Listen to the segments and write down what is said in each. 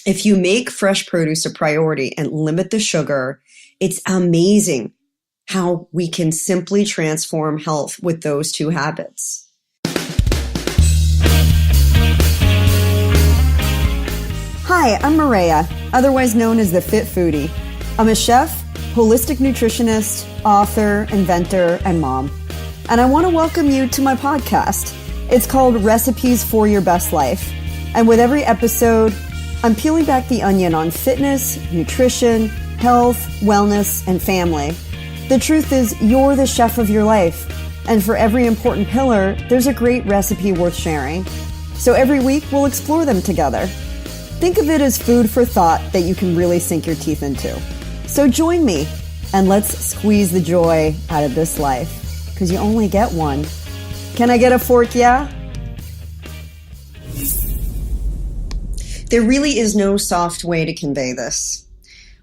If you make fresh produce a priority and limit the sugar, it's amazing how we can simply transform health with those two habits. Hi, I'm Mareya, otherwise known as the Fit Foodie. I'm a chef, holistic nutritionist, author, inventor, and mom. And I want to welcome you to my podcast. It's called Recipes for Your Best Life. And with every episode, I'm peeling back the onion on fitness, nutrition, health, wellness, and family. The truth is, you're the chef of your life. And for every important pillar, there's a great recipe worth sharing. So every week, we'll explore them together. Think of it as food for thought that you can really sink your teeth into. So join me, and let's squeeze the joy out of this life, because you only get one. Can I get a fork, yeah? There really is no soft way to convey this.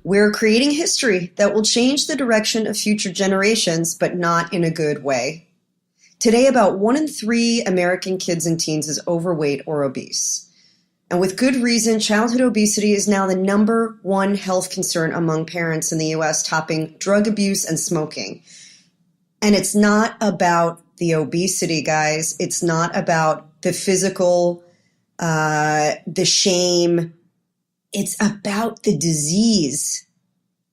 We're creating history that will change the direction of future generations, but not in a good way. Today, about 1 in 3 American kids and teens is overweight or obese. And with good reason, childhood obesity is now the number 1 health concern among parents in the U.S., topping drug abuse and smoking. And it's not about the obesity, guys. It's not about the physical, the shame. It's about the disease.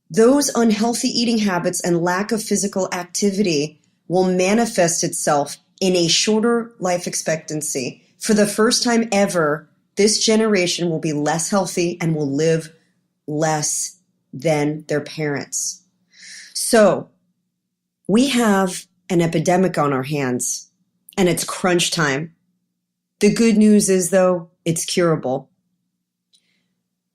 Those unhealthy eating habits and lack of physical activity will manifest itself in a shorter life expectancy. For the first time ever, this generation will be less healthy and will live less than their parents. So we have an epidemic on our hands, and it's crunch time. The good news is, though, it's curable.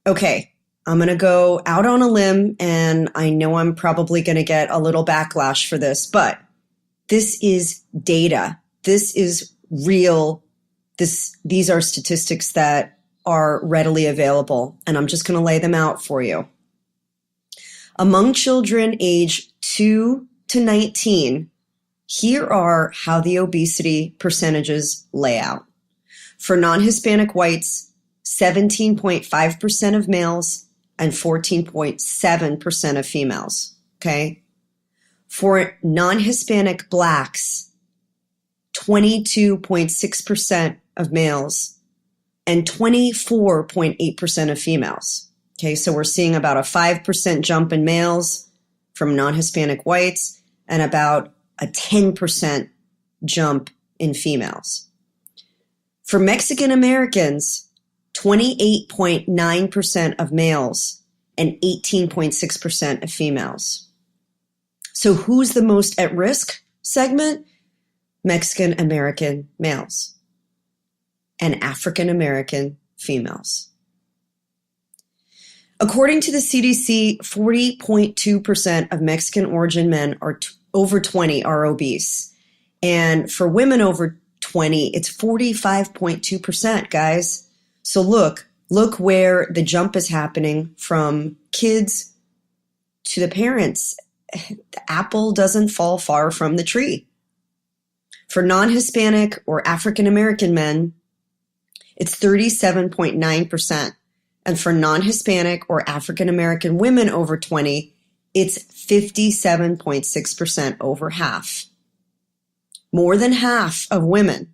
Okay, I'm going to go out on a limb, and I know I'm probably going to get a little backlash for this, but this is data. This is real. These are statistics that are readily available, and I'm just going to lay them out for you. Among children age 2 to 19, here are how the obesity percentages lay out. For non-Hispanic whites, 17.5% of males and 14.7% of females, okay? For non-Hispanic blacks, 22.6% of males and 24.8% of females. Okay, so we're seeing about a 5% jump in males from non-Hispanic whites and about a 10% jump in females. For Mexican Americans, 28.9% of males and 18.6% of females. So who's the most at risk segment? Mexican American males and African American females. According to the CDC, 40.2% of Mexican origin men are over 20 are obese. And for women over 20, it's 45.2%, guys. So look where the jump is happening from kids to the parents. The apple doesn't fall far from the tree. For non-Hispanic or African American men, it's 37.9%. And for non-Hispanic or African American women over 20, it's 57.6%, over half. More than half of women.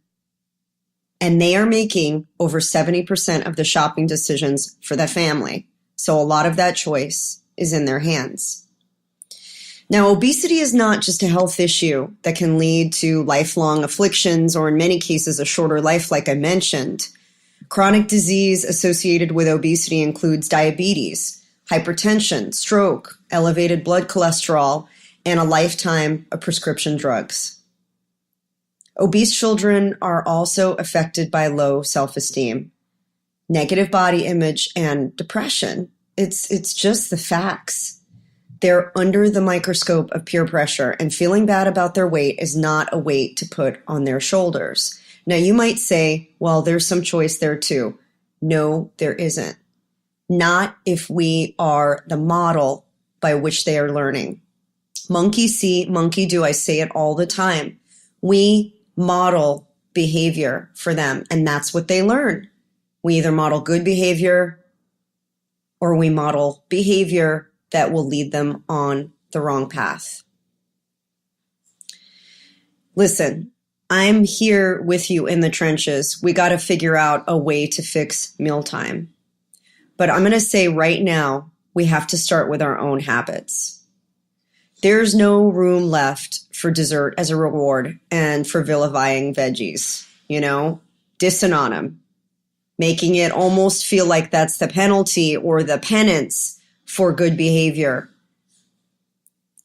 And they are making over 70% of the shopping decisions for the family. So a lot of that choice is in their hands. Now, obesity is not just a health issue that can lead to lifelong afflictions or in many cases a shorter life like I mentioned. Chronic disease associated with obesity includes diabetes, hypertension, stroke, elevated blood cholesterol, and a lifetime of prescription drugs. Obese children are also affected by low self-esteem, negative body image, and depression. It's just the facts. They're under the microscope of peer pressure, and feeling bad about their weight is not a weight to put on their shoulders. Now, you might say, well, there's some choice there too. No, there isn't. Not if we are the model by which they are learning. Monkey see, monkey do. I say it all the time. We model behavior for them, and that's what they learn. We either model good behavior or we model behavior that will lead them on the wrong path. Listen, I'm here with you in the trenches. We got to figure out a way to fix mealtime. But I'm going to say right now, we have to start with our own habits. There's no room left for dessert as a reward and for vilifying veggies, dissing on them, making it almost feel like that's the penalty or the penance for good behavior.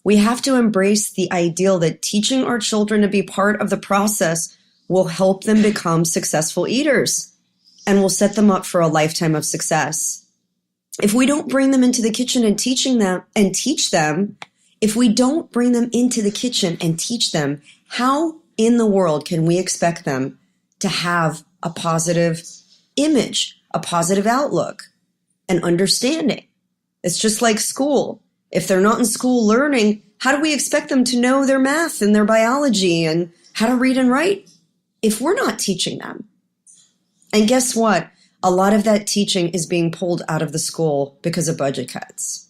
We have to embrace the ideal that teaching our children to be part of the process will help them become successful eaters and will set them up for a lifetime of success. If we don't bring them into the kitchen and teach them, if we don't bring them into the kitchen and teach them, how in the world can we expect them to have a positive image, a positive outlook, and understanding? It's just like school. If they're not in school learning, how do we expect them to know their math and their biology and how to read and write if we're not teaching them? And guess what? A lot of that teaching is being pulled out of the school because of budget cuts.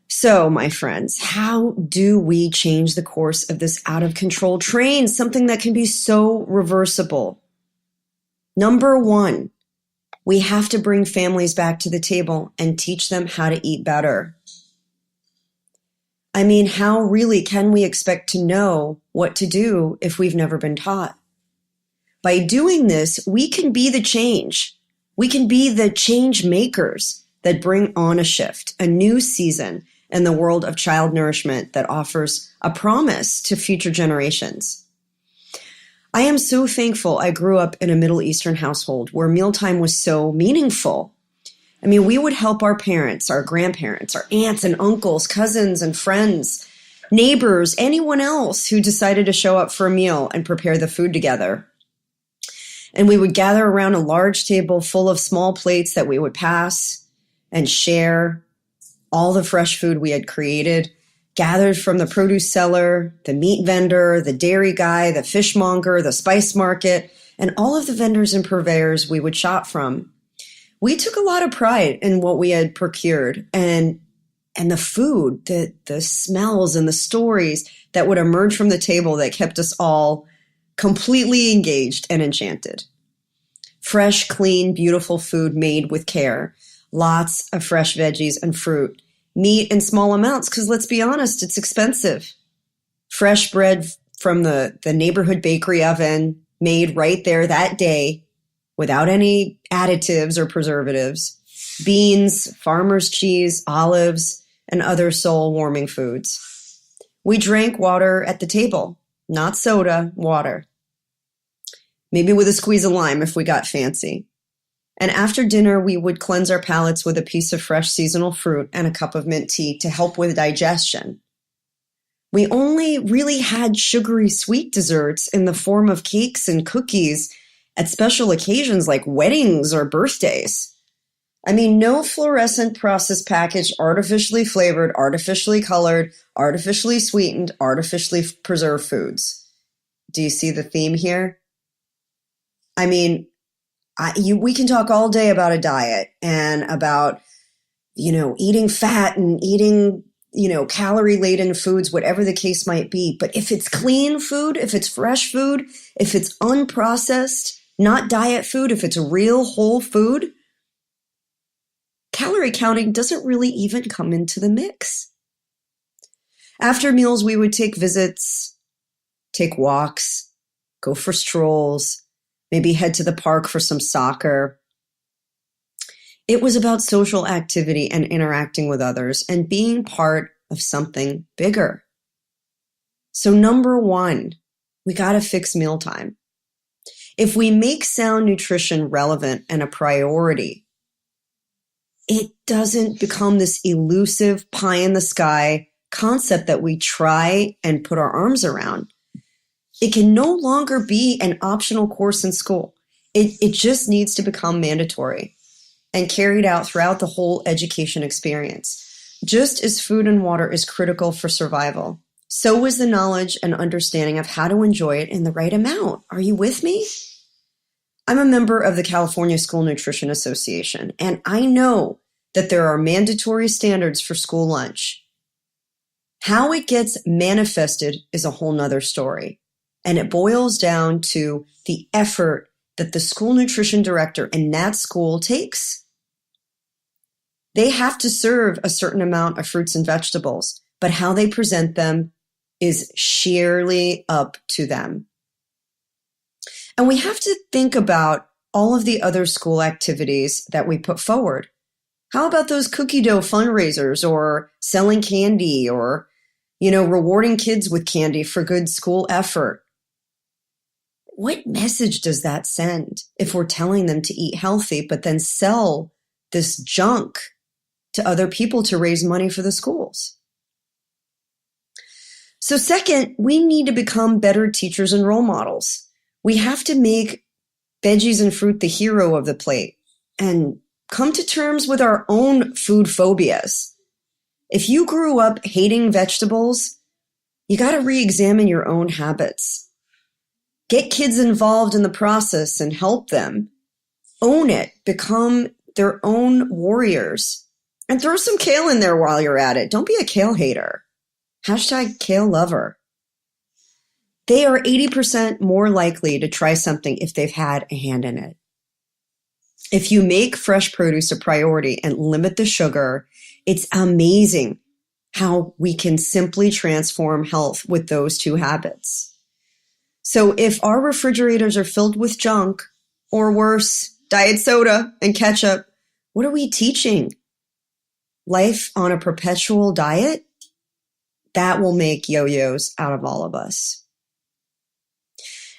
So, my friends, how do we change the course of this out-of-control train, something that can be so reversible? Number one, we have to bring families back to the table and teach them how to eat better. I mean, how really can we expect to know what to do if we've never been taught? By doing this, we can be the change. We can be the change makers that bring on a shift, a new season in the world of child nourishment that offers a promise to future generations. I am so thankful I grew up in a Middle Eastern household where mealtime was so meaningful. I mean, we would help our parents, our grandparents, our aunts and uncles, cousins and friends, neighbors, anyone else who decided to show up for a meal and prepare the food together. And we would gather around a large table full of small plates that we would pass and share all the fresh food we had created, gathered from the produce seller, the meat vendor, the dairy guy, the fishmonger, the spice market, and all of the vendors and purveyors we would shop from. We took a lot of pride in what we had procured and the food, the smells and the stories that would emerge from the table that kept us all completely engaged and enchanted. Fresh, clean, beautiful food made with care. Lots of fresh veggies and fruit. Meat in small amounts, because let's be honest, it's expensive. Fresh bread from the neighborhood bakery oven, made right there that day, without any additives or preservatives. Beans, farmer's cheese, olives, and other soul-warming foods. We drank water at the table, not soda, water. Maybe with a squeeze of lime if we got fancy. And after dinner, we would cleanse our palates with a piece of fresh seasonal fruit and a cup of mint tea to help with digestion. We only really had sugary sweet desserts in the form of cakes and cookies at special occasions like weddings or birthdays. I mean, no fluorescent processed packaged, artificially flavored, artificially colored, artificially sweetened, artificially preserved foods. Do you see the theme here? I mean, we can talk all day about a diet and about, eating fat and eating, calorie-laden foods, whatever the case might be. But if it's clean food, if it's fresh food, if it's unprocessed, not diet food, if it's real whole food, calorie counting doesn't really even come into the mix. After meals, we would take visits, take walks, go for strolls, maybe head to the park for some soccer. It was about social activity and interacting with others and being part of something bigger. So number one, we got to fix mealtime. If we make sound nutrition relevant and a priority, it doesn't become this elusive pie in the sky concept that we try and put our arms around. It can no longer be an optional course in school. It just needs to become mandatory and carried out throughout the whole education experience. Just as food and water is critical for survival, so is the knowledge and understanding of how to enjoy it in the right amount. Are you with me? I'm a member of the California School Nutrition Association, and I know that there are mandatory standards for school lunch. How it gets manifested is a whole nother story, and it boils down to the effort that the school nutrition director in that school takes. They have to serve a certain amount of fruits and vegetables, but how they present them is sheerly up to them. And we have to think about all of the other school activities that we put forward. How about those cookie dough fundraisers or selling candy or, rewarding kids with candy for good school effort? What message does that send if we're telling them to eat healthy, but then sell this junk to other people to raise money for the schools? So second, we need to become better teachers and role models. We have to make veggies and fruit the hero of the plate and come to terms with our own food phobias. If you grew up hating vegetables, you got to re-examine your own habits. Get kids involved in the process and help them. Own it. Become their own warriors. And throw some kale in there while you're at it. Don't be a kale hater. #kale lover. They are 80% more likely to try something if they've had a hand in it. If you make fresh produce a priority and limit the sugar, it's amazing how we can simply transform health with those two habits. So if our refrigerators are filled with junk, or worse, diet soda and ketchup, what are we teaching? Life on a perpetual diet? That will make yo-yos out of all of us.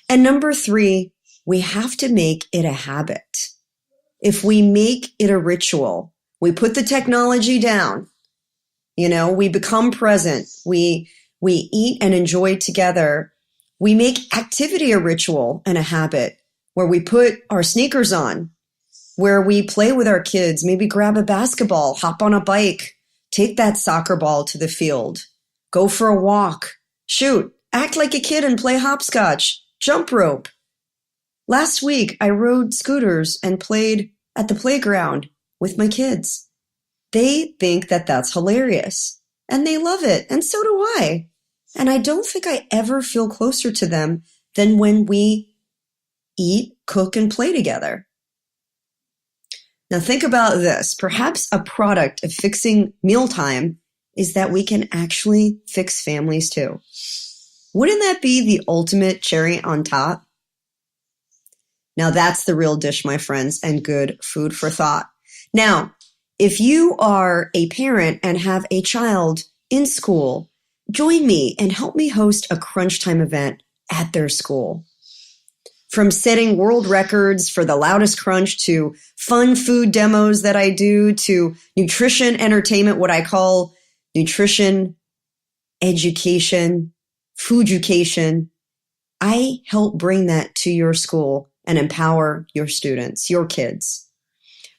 And number 3, we have to make it a habit. If we make it a ritual, we put the technology down, we become present, we eat and enjoy together. We make activity a ritual and a habit where we put our sneakers on, where we play with our kids, maybe grab a basketball, hop on a bike, take that soccer ball to the field, go for a walk, shoot, act like a kid and play hopscotch, jump rope. Last week, I rode scooters and played at the playground with my kids. They think that that's hilarious, and they love it, and so do I. And I don't think I ever feel closer to them than when we eat, cook, and play together. Now think about this. Perhaps a product of fixing mealtime is that we can actually fix families too. Wouldn't that be the ultimate cherry on top? Now that's the real dish, my friends, and good food for thought. Now, if you are a parent and have a child in school, join me and help me host a Crunchtime event at their school. From setting world records for the loudest crunch to fun food demos that I do to nutrition entertainment, what I call nutrition education, food education, I help bring that to your school and empower your students, your kids.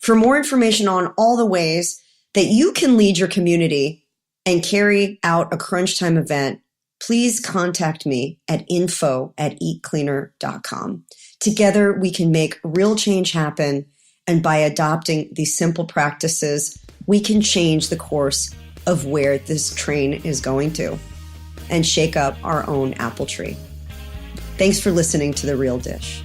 For more information on all the ways that you can lead your community and carry out a Crunchtime event, please contact me at info@eatcleaner.com. Together, we can make real change happen, and by adopting these simple practices, we can change the course of where this train is going to and shake up our own apple tree. Thanks for listening to The Real Dish.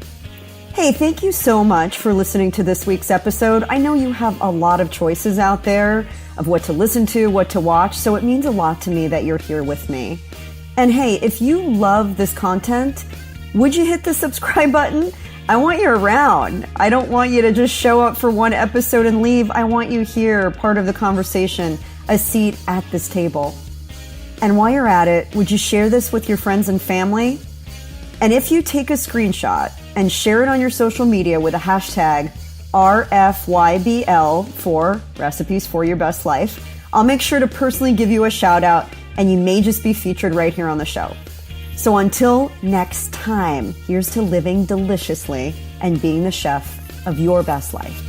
Hey, thank you so much for listening to this week's episode. I know you have a lot of choices out there of what to listen to, what to watch, so it means a lot to me that you're here with me. And hey, if you love this content, would you hit the subscribe button? I want you around. I don't want you to just show up for one episode and leave. I want you here, part of the conversation, a seat at this table. And while you're at it, would you share this with your friends and family? And if you take a screenshot and share it on your social media with a hashtag RFYBL for Recipes for Your Best Life, I'll make sure to personally give you a shout out, and you may just be featured right here on the show. So until next time, here's to living deliciously and being the chef of your best life.